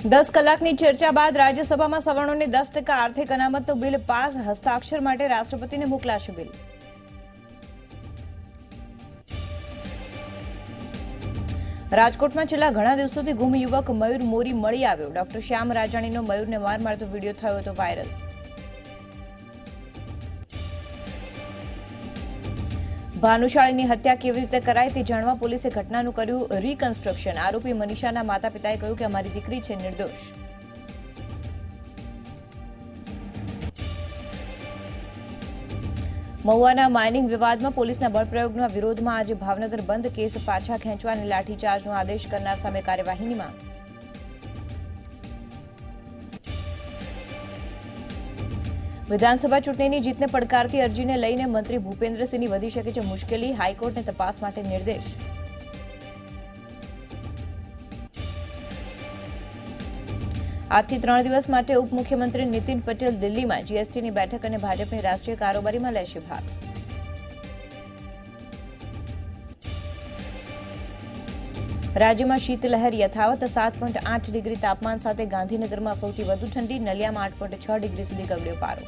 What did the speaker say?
10 કલાકની ચર્ચા બાદ રાજ્યસભામાં સવર્ણોને 10% આર્થિક અનામતનું બિલ પાસ, હસ્તાક્ષર માટે રાષ્ટ્રપતિને મોકલાશે બિલ. રાજકોટમાં છેલ્લા ઘણા દિવસોથી ગુમ યુવક મયુર મોરી મળી આવ્યો. ડોક્ટર શ્યામ રાજાણીનો મયુરને માર મારતો વિડીયો થયો હતો વાયરલ. ભાનુશાળીની હત્યા કેવી રીતે કરાઈ તે જાણવા પોલીસે ઘટનાનું કર્યું રિકન્સ્ટ્રક્શન. આરોપી મનીષાના માતા પિતાએ કહ્યું કે અમારી દીકરી છે નિર્દોષ. મહુવાના માઇનિંગ વિવાદમાં પોલીસના બળપ્રયોગના વિરોધમાં આજે ભાવનગર બંધ. કેસ પાછા ખેંચવા અને લાઠીચાર્જનો આદેશ કરનાર સામે કાર્યવાહીની માંગ. વિધાનસભા ચૂંટણીની જીતને પડકારતી અરજીને લઈને મંત્રી ભૂપેન્દ્રસિંહની વધી શકે છે મુશ્કેલી. હાઈકોર્ટને તપાસ માટે નિર્દેશ. આજથી 3 દિવસ માટે ઉપમુખ્યમંત્રી નીતિન પટેલ દિલ્હીમાં જીએસટીની બેઠક અને ભાજપની રાષ્ટ્રીય કારોબારીમાં લેશે ભાગ. રાજ્યમાં શીતલહેર યથાવત. 7.8 ડિગ્રી તાપમાન સાથે ગાંધીનગરમાં સૌથી વધુ ઠંડી. નલિયામાં 8.6 ડિગ્રી સુધી ગગડ્યો પારો.